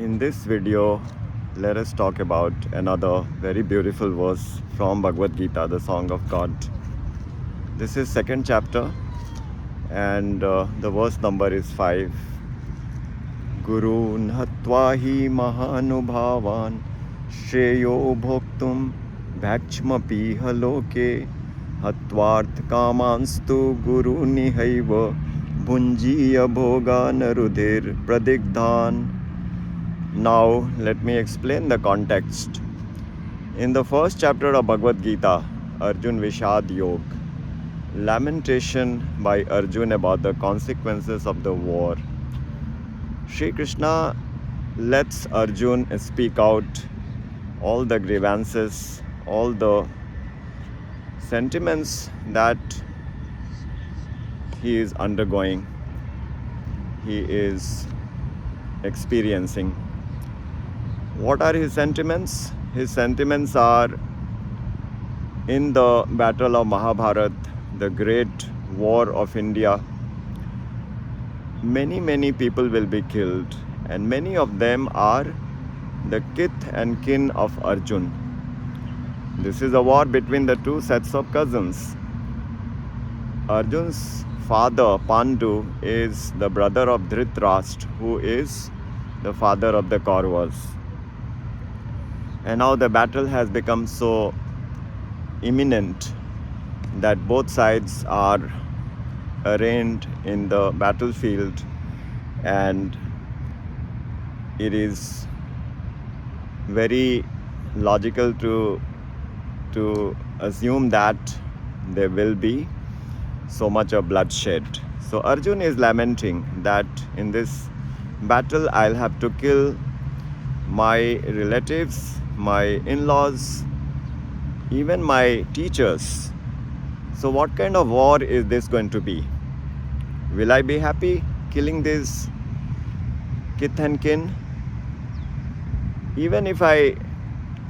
In this video, let us talk about another very beautiful verse from Bhagavad Gita, the Song of God. This is second chapter and the verse number is 5. Gurūnahatvā mahā-anubhāvān śhreyo bhoktum bhaikṣhyamapīha loke hatvārtha-kāmāṁstu gurūnihaiva bhuñjīya bhogān rudhira-pradigdhān. Now let me explain the context. In the first chapter of Bhagavad Gita, Arjun Vishad Yog, lamentation by Arjun about the consequences of the war, Shri Krishna lets Arjun speak out all the grievances, all the sentiments that he is undergoing, he is experiencing. What are his sentiments? His sentiments are in the battle of Mahabharata, the great war of India. Many people will be killed, and many of them are the kith and kin of Arjun. This is a war between the two sets of cousins. Arjun's father, Pandu, is the brother of Dhritarashtra, who is the father of the Kauravas. And now the battle has become so imminent that both sides are arrayed in the battlefield, and it is very logical to assume that there will be so much of bloodshed. So Arjun is lamenting that in this battle I'll have to kill my relatives, my in-laws, even my teachers. So what kind of war is this going to be? Will I be happy killing this kith and kin? Even if I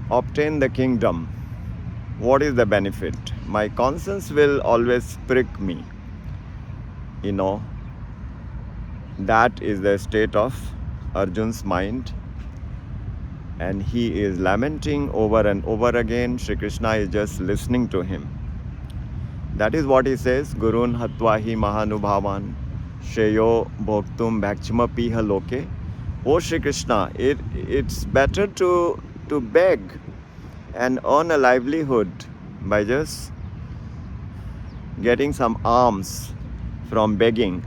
obtain the kingdom, what is the benefit? My conscience will always prick me. That is the state of Arjun's mind. And he is lamenting over and over again. Shri Krishna is just listening to him. That is what he says, gurūnahatvā mahā-anubhāvān śhreyo bhoktum bhaikṣhyamapīha loke. Oh Shri Krishna, it's better to beg and earn a livelihood by just getting some alms from begging,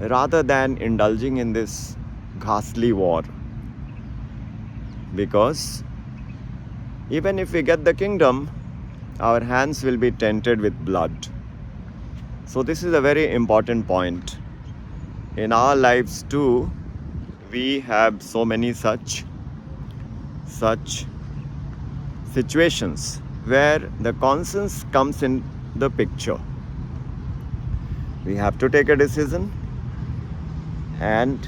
rather than indulging in this ghastly war. Because even if we get the kingdom, our hands will be tainted with blood. So this is a very important point. In our lives too, we have so many such situations where the conscience comes in the picture. We have to take a decision, and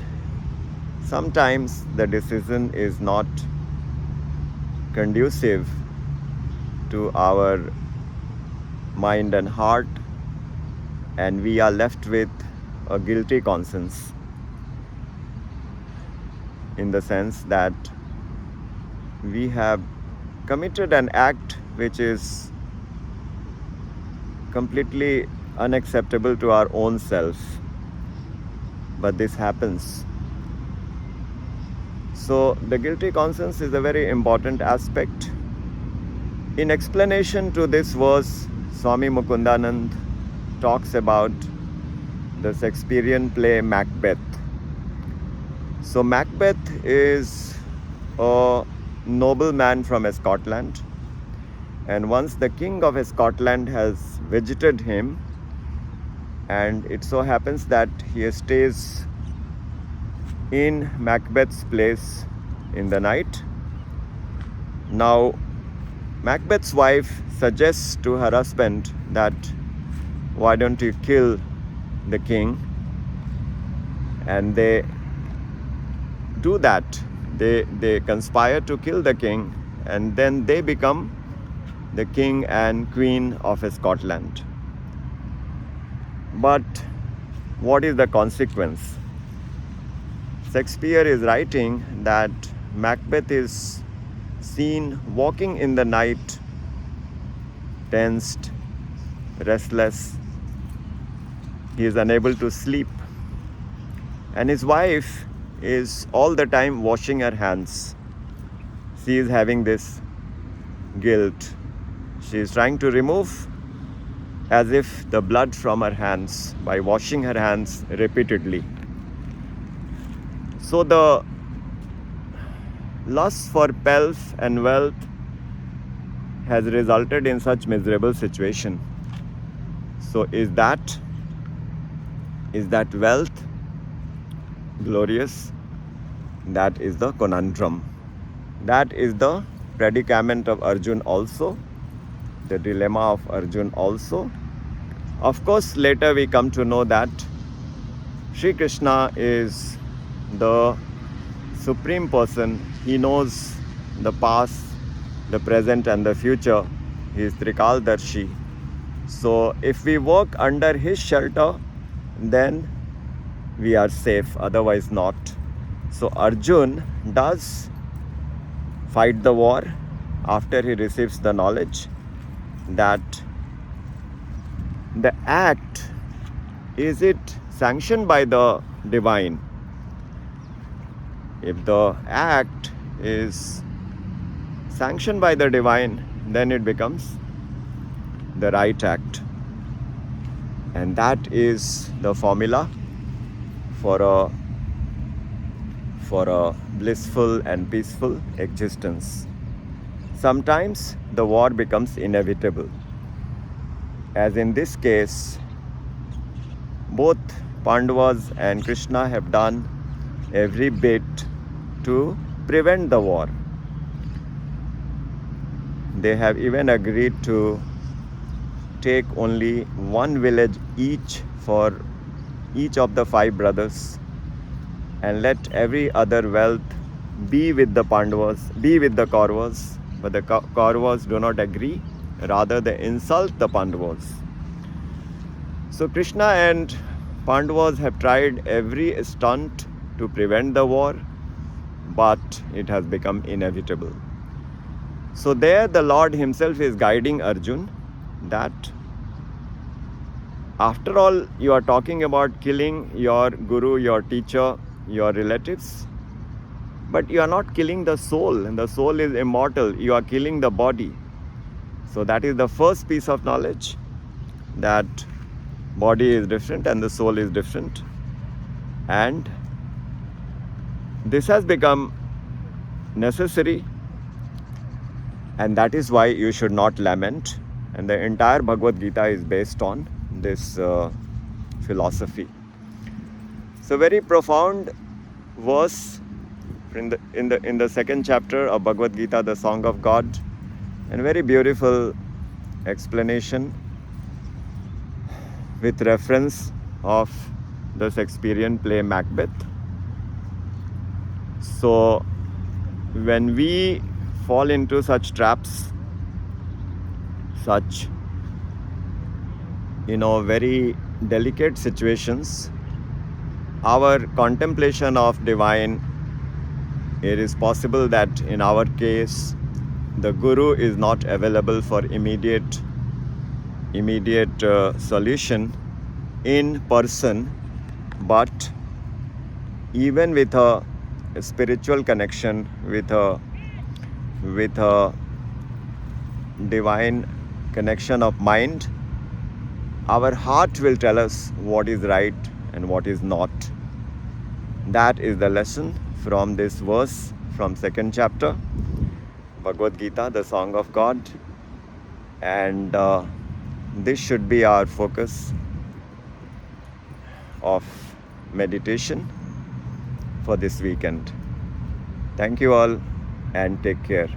sometimes the decision is not conducive to our mind and heart, and we are left with a guilty conscience, in the sense that we have committed an act which is completely unacceptable to our own self. But this happens. So the guilty conscience is a very important aspect. In explanation to this verse, Swami Mukundanand talks about the Shakespearean play MACBETH. So MACBETH is a nobleman from Scotland, and once the king of Scotland has visited him, and it so happens that he stays in Macbeth's place in the night. Now Macbeth's wife suggests to her husband that why don't you kill the king, and they do that. They conspire to kill the king, and then they become the king and queen of Scotland. But what is the consequence? Shakespeare is writing that Macbeth is seen walking in the night, tensed, restless. He is unable to sleep. And his wife is all the time washing her hands. She is having this guilt. She is trying to remove as if the blood from her hands by washing her hands repeatedly. So the lust for pelf and wealth has resulted in such miserable situation. So is that wealth glorious? That is the conundrum. That is the predicament of Arjun also, the dilemma of Arjun also. Of course, later we come to know that Sri Krishna is the Supreme Person. He knows the past, the present and the future. He is Trikaldarshi. So if we work under his shelter, then we are safe, otherwise not. So Arjun does fight the war after he receives the knowledge that the act, is it sanctioned by the divine? If the act is sanctioned by the divine, then it becomes the right act. And that is the formula for a blissful and peaceful existence. Sometimes the war becomes inevitable. As in this case, both Pandavas and Krishna have done every bit to prevent the war. They have even agreed to take only one village each for each of the 5 brothers and let every other wealth be with the Pandavas, be with the Kauravas. But the Kauravas do not agree, rather they insult the Pandavas. So Krishna and Pandavas have tried every stunt to prevent the war, but it has become inevitable. So there the Lord himself is guiding Arjun that after all, you are talking about killing your guru, your teacher, your relatives, but you are not killing the soul, and the soul is immortal. You are killing the body. So that is the first piece of knowledge, that body is different and the soul is different. And this has become necessary, and that is why you should not lament. And the entire Bhagavad Gita is based on this philosophy. So very profound verse in the 2nd chapter of Bhagavad Gita, the Song of God, and very beautiful explanation with reference of the Shakespearean play Macbeth. So when we fall into such traps, such very delicate situations, our contemplation of divine, it is possible that in our case the guru is not available for immediate solution in person, but even with a spiritual connection, with a divine connection of mind, our heart will tell us what is right and what is not. That is the lesson from this verse from 2nd chapter, Bhagavad Gita, the Song of God. And this should be our focus of meditation for this weekend. Thank you all and take care.